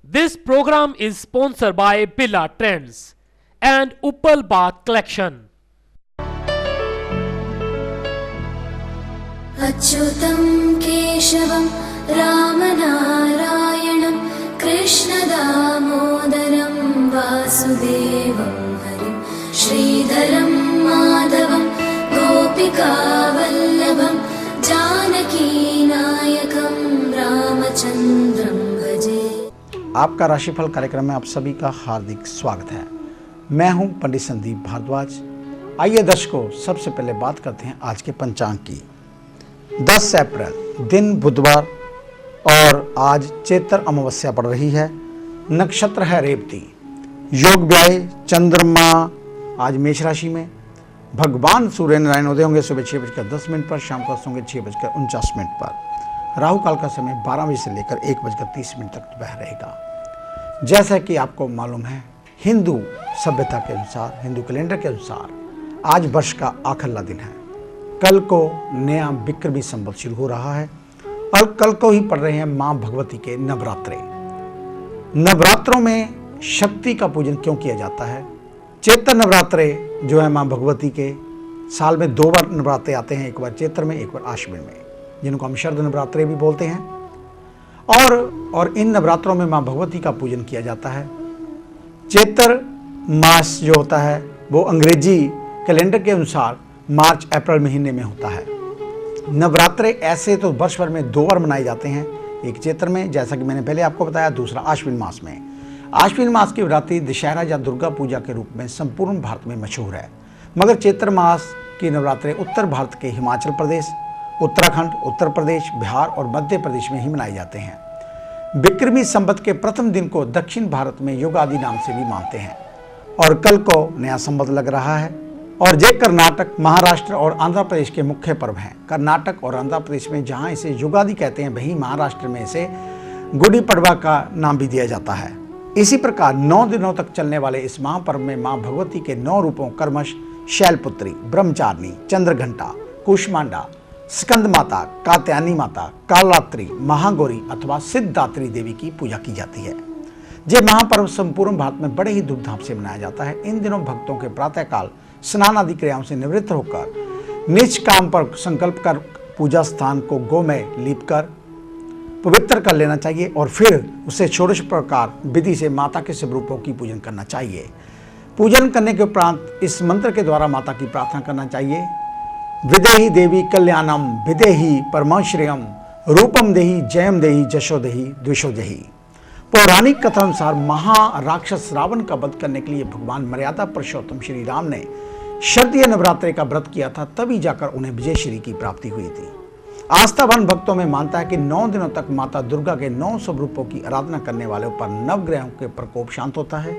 This program is sponsored by Billa Trends and Uppal Bath Collection. अच्युतं केशवं रामनारायणं कृष्णदामोदरं वासुदेवं हरिं श्रीधरं माधवं गोपिकावल्लभं जानकीनायकं रामचन्द्रं भजे। आपका राशिफल कार्यक्रम में आप सभी का हार्दिक स्वागत है। मैं हूं पंडित संदीप भारद्वाज। आइए दर्शकों, सबसे पहले बात करते हैं आज के पंचांग की। 10 अप्रैल दिन बुधवार और आज चैत्र अमावस्या पड़ रही है। नक्षत्र है रेवती। योग व्याय चंद्रमा आज मेष राशि में। भगवान सूर्य नारायण उदय होंगे सुबह 6:10 पर, शाम को होंगे 6:49 पर। राहु काल का समय 12 बजे से लेकर 1:30 तक वह रहेगा। जैसा कि आपको मालूम है, हिंदू सभ्यता के अनुसार, हिंदू कैलेंडर के अनुसार आज वर्ष का आखिरला दिन है। कल को नया विक्रमी संवत शुरू हो रहा है और कल को ही पड़ रहे हैं मां भगवती के नवरात्रे। नवरात्रों में शक्ति का पूजन क्यों किया जाता है? चैत्र नवरात्रे जो है मां भगवती के, साल में 2 बार नवरात्रे आते हैं, एक बार चैत्र में, एक बार आश्विन में, जिनको हम शरद नवरात्रे भी बोलते हैं। और इन नवरात्रों में मां भगवती का पूजन किया जाता है। चैत्र मास जो होता है वो अंग्रेजी कैलेंडर के अनुसार मार्च अप्रैल महीने में होता है। नवरात्रे ऐसे तो वर्ष भर में 2 बार मनाए जाते हैं, एक चैत्र में जैसा कि मैंने पहले आपको बताया, दूसरा आश्विन मास में। आश्विन मास की नवरात्रि दशहरा या दुर्गा पूजा के रूप में संपूर्ण भारत में मशहूर है, मगर चैत्र मास की नवरात्रे उत्तर भारत के हिमाचल प्रदेश, उत्तराखंड, उत्तर प्रदेश, बिहार और मध्य प्रदेश में ही मनाए जाते हैं। विक्रमी संवत के प्रथम दिन को दक्षिण भारत में युगादि नाम से भी मानते हैं और कल को नया संवत लग रहा है। और ये कर्नाटक, महाराष्ट्र और आंध्र प्रदेश के मुख्य पर्व हैं। कर्नाटक और आंध्र प्रदेश में जहां इसे युगादि कहते हैं, वहीं महाराष्ट्र में इसे गुड़ी पड़वा का नाम भी दिया जाता है। इसी प्रकार 9 दिनों तक चलने वाले इस महापर्व में मां भगवती के 9 रूपों क्रमश शैलपुत्री, ब्रह्मचारिणी, चंद्रघंटा, कुष्मांडा, स्कंद माता, कात्यायनी माता, कालरात्रि, महागौरी अथवा सिद्धदात्री देवी की पूजा की जाती है। यह महापर्व संपूर्ण भारत में बड़े ही धूमधाम से मनाया जाता है। इन दिनों भक्तों के प्रातःकाल स्नान आदि क्रियाओं से निवृत्त होकर निज काम पर संकल्प कर पूजा स्थान को गोमय लीप कर पवित्र कर लेना चाहिए और फिर उसे षोडश प्रकार विधि से माता के सब रूपों की पूजन करना चाहिए। पूजन करने के उपरांत इस मंत्र के द्वारा माता की प्रार्थना करना चाहिए। विदेहि देवी कल्याणम, विदेहि परमश्रेयम, रूपम देहि, जयम देहि, जशो देहि, द्विषो देहि। पौराणिक कथा अनुसार महाराक्षस रावण का वध करने के लिए भगवान मर्यादा पुरुषोत्तम श्री राम ने शरदीय नवरात्रि का व्रत किया था, तभी जाकर उन्हें विजय श्री की प्राप्ति हुई थी। आस्थावान भक्तों में मानता है कि 9 दिनों तक माता दुर्गा के 9 स्वरूपों की आराधना करने वालों पर नवग्रहों के प्रकोप शांत होता है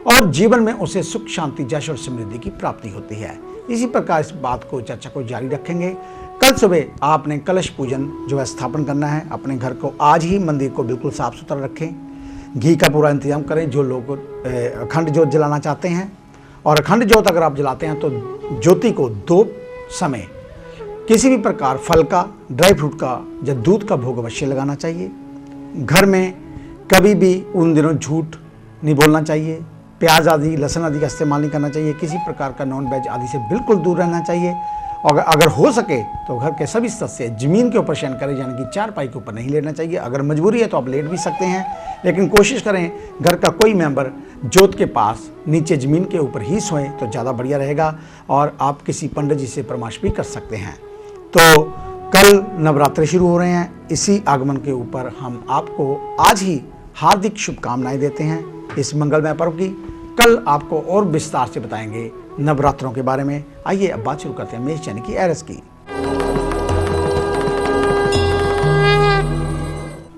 और जीवन में उसे सुख, शांति, जश और समृद्धि की प्राप्ति होती है। इसी प्रकार इस बात को, चर्चा को जारी रखेंगे। कल सुबह आपने कलश पूजन जो है स्थापन करना है। अपने घर को आज ही मंदिर को बिल्कुल साफ सुथरा रखें। घी का पूरा इंतजाम करें। जो लोग अखंड ज्योत जलाना चाहते हैं, और अखंड ज्योत अगर आप जलाते हैं तो ज्योति को 2 समय किसी भी प्रकार फल का, ड्राई फ्रूट का या दूध का भोग अवश्य लगाना चाहिए। घर में कभी भी उन दिनों झूठ नहीं बोलना चाहिए। प्याज आदि, लहसुन आदि का इस्तेमाल नहीं करना चाहिए। किसी प्रकार का नॉन वेज आदि से बिल्कुल दूर रहना चाहिए। और अगर हो सके तो घर के सभी सदस्य जमीन के ऊपर शयन करें, यानी कि चारपाई के ऊपर नहीं लेटना चाहिए। अगर मजबूरी है तो आप लेट भी सकते हैं, लेकिन कोशिश करें घर का कोई मेंबर ज्योत के पास नीचे जमीन के ऊपर ही सोएं तो ज़्यादा बढ़िया रहेगा। और आप किसी पंडित जी से परामर्श भी कर सकते हैं। तो कल नवरात्रि शुरू हो रहे हैं। इसी आगमन के ऊपर हम आपको आज ही हार्दिक शुभकामनाएं देते हैं इस मंगलमय पर्व की। कल आपको और विस्तार से बताएंगे नवरात्रों के बारे में। आइए अब बात शुरू करते हैं मेष यानी कि एरिस की।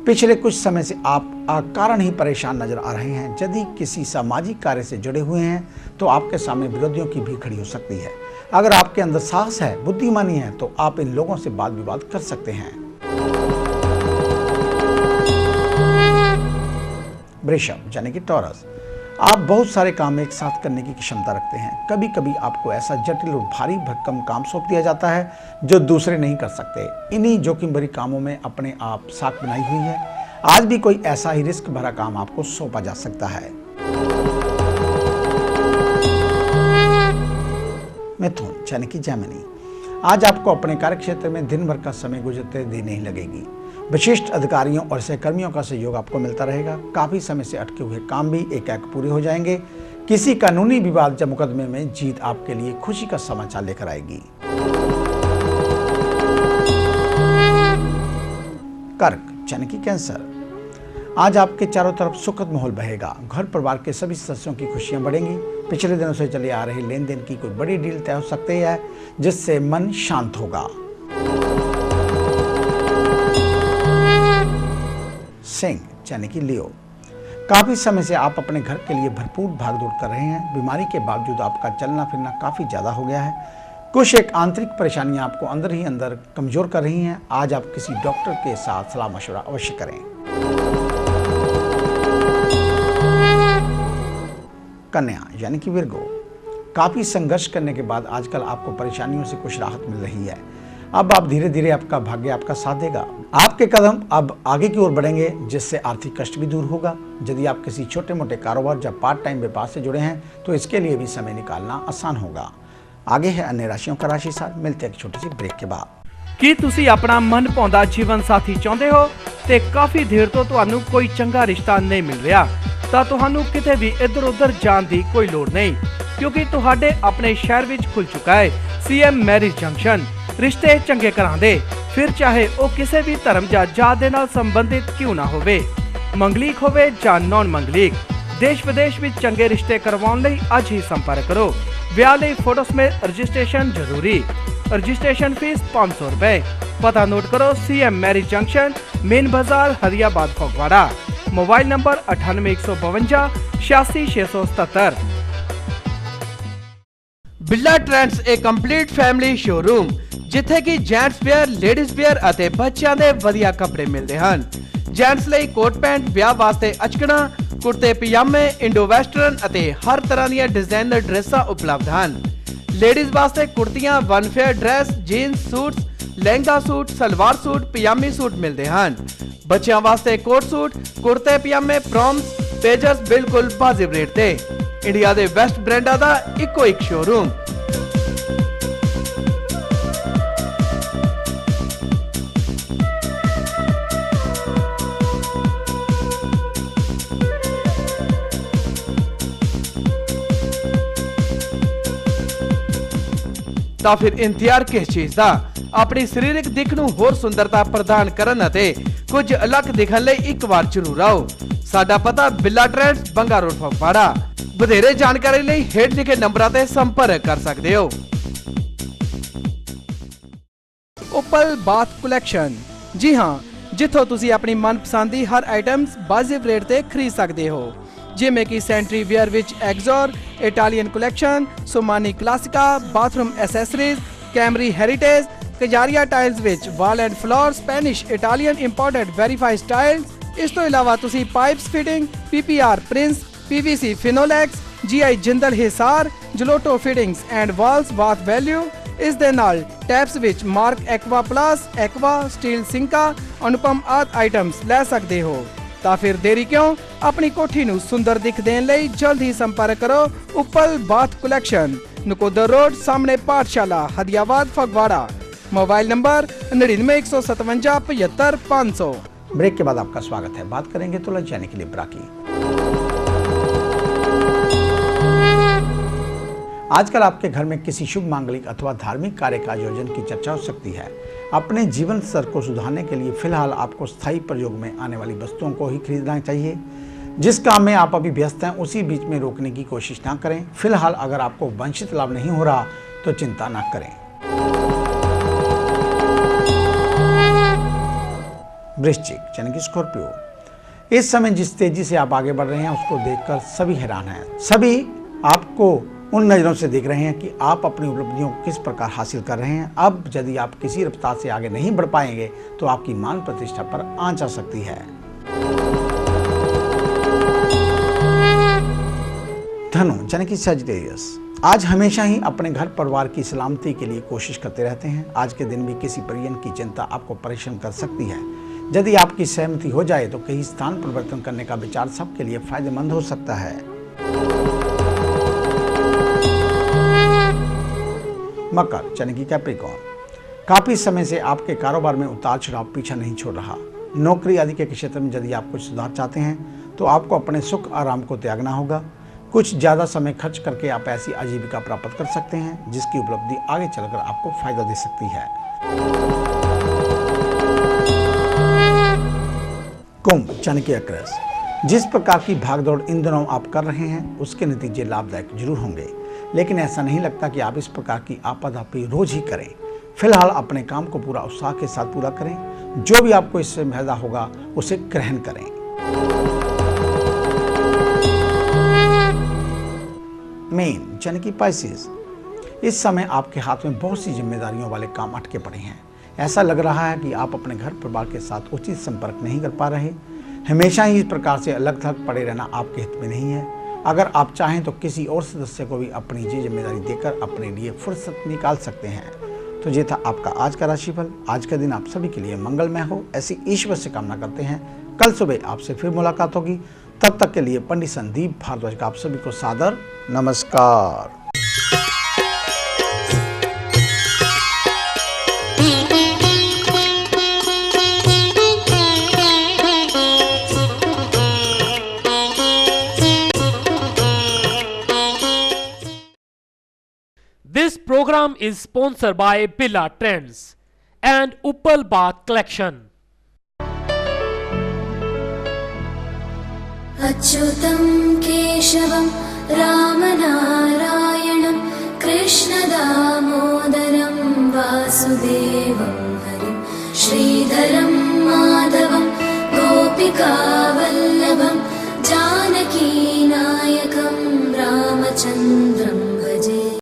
पिछले कुछ समय से आप अकारण ही परेशान नजर आ रहे हैं। यदि किसी सामाजिक कार्य से जुड़े हुए हैं तो आपके सामने विरोधियों की भीड़ खड़ी हो सकती है। अगर आपके अंदर साहस है, बुद्धिमानी है, तो आप इन लोगों से वाद विवाद कर सकते हैं। वृषभ यानी कि टॉरस, आप बहुत सारे काम एक साथ करने की क्षमता रखते हैं। कभी कभी आपको ऐसा जटिल और भारी भरकम काम सौंप दिया जाता है जो दूसरे नहीं कर सकते। इन्हीं जोखिम भरी कामों में अपने आप साख बनाई हुई है। आज भी कोई ऐसा ही रिस्क भरा काम आपको सौंपा जा सकता है। मिथुन यानी कि जेमिनी, आज आपको अपने कार्यक्षेत्र में दिन भर का समय गुजरते देर नहीं लगेगी। विशिष्ट अधिकारियों और सहकर्मियों का सहयोग आपको मिलता रहेगा। काफी समय से अटके हुए काम भी एकाएक पूरे हो जाएंगे। किसी कानूनी विवाद या मुकदमे में जीत आपके लिए खुशी का समाचार लेकर आएगी। कर्क यानी कि कैंसर, आज आपके चारों तरफ सुखद माहौल बहेगा। घर परिवार के सभी सदस्यों की खुशियां बढ़ेंगी। पिछले दिनों से चले आ रही लेन देन की कोई बड़ी डील तय हो सकती है, जिससे मन शांत होगा। सिंह यानी कि लियो, काफी समय से आप अपने घर के लिए भरपूर भागदौड़ कर रहे हैं। बीमारी के बावजूद आपका चलना फिरना काफी ज्यादा हो गया है। कुछ एक आंतरिक परेशानियां आपको अंदर ही अंदर कमजोर कर रही हैं। आज आप किसी डॉक्टर के साथ सलाह मशवरा अवश्य करें। कन्या यानी कि विर्गो, काफी संघर्ष करने के बाद आजकल आपको परेशानियों से कुछ राहत मिल रही है। अब आप धीरे धीरे आपका भाग्य आपका साथ देगा। आपके कदम अब आगे की ओर बढ़ेंगे, जिससे आर्थिक कष्ट भी दूर होगा। यदि आप किसी छोटे मोटे कारोबार या पार्ट टाइम व्यापार से जुड़े हैं तो इसके लिए भी समय निकालना आसान होगा। आगे है अन्य राशियों का राशि सार। मिलते हैं एक छोटी सी ब्रेक के बाद। ਕੀ ਤੁਸੀਂ ਆਪਣਾ ਮਨਭਾਉਂਦਾ ਜੀਵਨ ਸਾਥੀ ਚਾਹੁੰਦੇ ਹੋ ਤੇ ਕਾਫੀ ਦੇਰ ਤੋਂ ਤੁਹਾਨੂੰ ਕੋਈ ਚੰਗਾ ਰਿਸ਼ਤਾ ਨਹੀਂ ਮਿਲ ਰਿਹਾ ਤਾਂ ਤੁਹਾਨੂੰ ਕਿਤੇ ਵੀ ਇੱਧਰ-ਉੱਧਰ ਜਾਣ ਦੀ ਕੋਈ ਲੋੜ ਨਹੀਂ, ਕਿਉਂਕਿ ਤੁਹਾਡੇ ਆਪਣੇ ਸ਼ਹਿਰ ਵਿੱਚ ਖੁੱਲ ਚੁੱਕਾ ਹੈ ਸੀਐਮ ਮੈਰਿਜ ਜੰਕਸ਼ਨ। ਰਿਸ਼ਤੇ ਚੰਗੇ ਕਰਾਉਂਦੇ, ਫਿਰ ਚਾਹੇ ਉਹ ਕਿਸੇ ਵੀ ਧਰਮ ਜਾਂ ਜਾਤ ਦੇ ਨਾਲ ਸੰਬੰਧਿਤ ਕਿਉਂ ਨਾ ਹੋਵੇ, ਮੰਗਲੀਕ ਹੋਵੇ ਜਾਂ ਨਾਨ ਮੰਗਲੀਕ। ਦੇਸ਼ ਵਿਦੇਸ਼ ਵਿੱਚ ਚੰਗੇ ਰਿਸ਼ਤੇ ਕਰਵਾਉਣ ਲਈ ਅੱਜ ਹੀ ਸੰਪਰਕ ਕਰੋ। ਵਿਆਹ ਲਈ ਫੋਟੋ ਸਮੇਤ ਰਜਿਸਟ੍ਰੇਸ਼ਨ ਜ਼ਰੂਰੀ। रजिस्ट्रेशन फीस 500 रुपए। पता नोट करो, CM marriage junction, main Bazar, Hariabad, Phagwara. Mobile number 98 152 86 677। Billa trends ਇੱਕ ਕੰਪਲੀਟ ਫੈਮਿਲੀ ਸ਼ੋਰੂਮ ਜਿੱਥੇ ਕਿ ਜੈਂਟਸ ਵੇਅਰ, ਲੇਡੀਜ਼ ਵੇਅਰ ਅਤੇ ਬੱਚਿਆਂ ਦੇ ਵਧੀਆ ਕੱਪੜੇ ਮਿਲਦੇ ਹਨ। ਜੈਂਟਸ ਲਈ ਕੋਟ ਪੈਂਟ, ਵਿਆਹ ਵਾਸਤੇ ਅਚਕਣਾ, ਕੁੜਤੇ ਪਜਾਮੇ, ਇੰਡੋ ਵੈਸਟਰਨ ਅਤੇ ਹਰ ਤਰ੍ਹਾਂ ਦੀਆਂ ਡਿਜ਼ਾਈਨਰ ਡਰੈਸਾਂ ਉਪਲਬਧ ਹਨ। ਲੇਡੀਜ਼ ਵਾਸਤੇ ਕੁੜਤੀਆਂ, one fair dress, jeans suits, lehenga suit, salwar suit, ਪਜਾਮੀ ਸੂਟ ਮਿਲਦੇ ਹਨ। ਬੱਚਿਆਂ ਵਾਸਤੇ ਕੋਟ ਸੂਟ, ਕੁੜਤੇ ਪਜਾਮੇ, ਪ੍ਰੋਮਸ, ਪੇਜਰਸ ਬਿਲਕੁਲ ਵਾਜਿਬ ਰੇਟ ਤੇ। ਇੰਡੀਆ ਦੇ ਬੈਸਟ ਬ੍ਰਾਂਡਾਂ ਦਾ ਇੱਕੋ ਇੱਕ ਸ਼ੋਰੂਮ। ਤਾਂ ਫਿਰ ਇੰਤਜ਼ਾਰ ਕਿਸ ਚੀਜ਼ ਦਾ? ਆਪਣੀ ਸਰੀਰਕ ਦਿੱਖ ਨੂੰ ਹੋਰ ਸੁੰਦਰਤਾ ਪ੍ਰਦਾਨ ਕਰਨ ਅਤੇ ਕੁਝ ਅਲੱਗ ਦਿਖਣ ਲਈ ਇੱਕ ਵਾਰ ਜ਼ਰੂਰ ਆਓ। ਸਾਡਾ ਪਤਾ ਬਿੱਲਾ ਟ੍ਰੈਂਡਸ, ਬੰਗਾ ਰੋਡ, ਫਗਵਾੜਾ। ਵਧੇਰੇ ਜਾਣਕਾਰੀ ਲਈ ਹੇਠ ਲਿਖੇ ਨੰਬਰਾਂ ਤੇ ਸੰਪਰਕ ਕਰ ਸਕਦੇ ਹੋ। ਉਪਲ ਬਾਥ ਕਲੈਕਸ਼ਨ, ਜੀ ਹਾਂ, ਜਿੱਥੋਂ ਤੁਸੀਂ ਆਪਣੀ ਮਨਪਸੰਦ ਦੀ ਹਰ ਆਈਟਮਸ ਵਾਜਿਬ ਰੇਟ ਤੇ ਖਰੀਦ ਸਕਦੇ ਹੋ, ਜਿਵੇਂ ਕਿ ਸੈਂਟਰੀ ਵੇਅਰ ਵਿੱਚ ਐਗਜ਼ੋਰ, Italian collection, Somany Classica, bathroom accessories, ਕੈਮਰੀ ਹੈਰੀਟੇਜ, ਕਜਾਰੀਆ ਟਾਈਲਸ ਵਿੱਚ wall and floor, Spanish, Italian imported verified tiles. ਇਸ ਤੋਂ ਇਲਾਵਾ ਤੁਸੀਂ pipes fitting, PPR Prince, PVC Finolex, GI Jindal Hisar, ਜਲੋਟੋ fittings and valves bath value. ਇਸ ਦੇ ਨਾਲ ਟੈਪਸ ਵਿੱਚ mark aqua plus, aqua, steel ਸਿੰਕਾ, ਅਨੁਪਮ ਆਦਿ ਆਈਟਮਸ ਲੈ ਸਕਦੇ ਹੋ। ਤਾਂ ਫਿਰ ਦੇਰੀ ਕਿਉਂ? ਆਪਣੀ ਕੋਠੀ ਨੂੰ ਸੁੰਦਰ ਦਿੱਖ ਦੇਣ ਲਈ ਜਲਦ ਹੀ ਸੰਪਰਕ ਕਰੋ। Uppal bath collection, Nakodar road, ਸਾਹਮਣੇ ਪਾਠਸ਼ਾਲਾ, Hariabad, Phagwara. Mobile number 99 157 75 500। Break के बाद आपका स्वागत है। बात करेंगे तुला यानी कि लिब्रा की। आजकल आपके घर में किसी शुभ मांगलिक अथवा धार्मिक कार्य का आयोजन की चर्चा हो सकती है। अपने जीवन स्तर को सुधारने के लिए फिलहाल आपको स्थायी प्रयोग में आने वाली वस्तुओं को ही खरीदना चाहिए। जिस काम में आप अभी व्यस्त हैं उसी बीच में रोकने की कोशिश ना करें। फिलहाल अगर आपको वांछित लाभ नहीं हो रहा तो चिंता ना करें। वृश्चिक यानी कि स्कॉर्पियो, इस समय जिस तेजी से आप आगे बढ़ रहे हैं उसको देखकर सभी हैरान हैं। सभी आपको उन नज़रों से देख रहे हैं कि आप अपनी उपलब्धियों को किस प्रकार हासिल कर रहे हैं। अब यदि आप किसी रफ्तार से आगे नहीं बढ़ पाएंगे तो आपकी मान प्रतिष्ठा पर आंच आ सकती है। धनु यानी कि सजिटेरियस, आज हमेशा ही अपने घर परिवार की सलामती के लिए कोशिश करते रहते हैं। आज के दिन भी किसी परिजन की चिंता आपको परेशान कर सकती है। यदि आपकी सहमति हो जाए तो कहीं स्थान परिवर्तन करने का विचार सबके लिए फायदेमंद हो सकता है। मकर यानी कि कैप्रिकॉर्न, काफी समय से आपके कारोबार में उतार चढ़ाव पीछा नहीं छोड़ रहा। नौकरी आदि के क्षेत्र में यदि आप कुछ सुधार चाहते हैं तो आपको अपने सुख आराम को त्यागना होगा। कुछ ज्यादा समय खर्च करके आप ऐसी आजीविका प्राप्त कर सकते हैं जिसकी उपलब्धि आगे चलकर आपको फायदा दे सकती है। कुंभ यानी कि एक्वेरियस, जिस प्रकार की भागदौड़ इन दिनों आप कर रहे हैं उसके नतीजे लाभदायक जरूर होंगे, लेकिन ऐसा नहीं लगता कि आप इस प्रकार की आपाधापी रोज ही करें। फिलहाल अपने काम को पूरा उत्साह के साथ पूरा करें। जो भी आपको इससे फायदा होगा उसे ग्रहण करें। मीन यानी कि पाइसेस, इस समय आपके हाथ में बहुत सी जिम्मेदारियों वाले काम अटके पड़े हैं। ऐसा लग रहा है कि आप अपने घर परिवार के साथ उचित संपर्क नहीं कर पा रहे। हमेशा ही इस प्रकार से अलग थलग पड़े रहना आपके हित में नहीं है। अगर आप चाहें तो किसी और सदस्य को भी अपनी जिम्मेदारी देकर अपने लिए फुर्सत निकाल सकते हैं। तो ये था आपका आज का राशिफल। आज का दिन आप सभी के लिए मंगलमय हो, ऐसी ईश्वर से कामना करते हैं। कल सुबह आपसे फिर मुलाकात होगी। तब तक के लिए पंडित संदीप भारद्वाज का आप सभी को सादर नमस्कार। This program is sponsored by Billa Trends and Uppal Bath Collection. अच्युतं केशवं रामनारायणं कृष्णदामोदरं वासुदेवं हरिं श्रीधरं माधवं गोपिकावल्लभं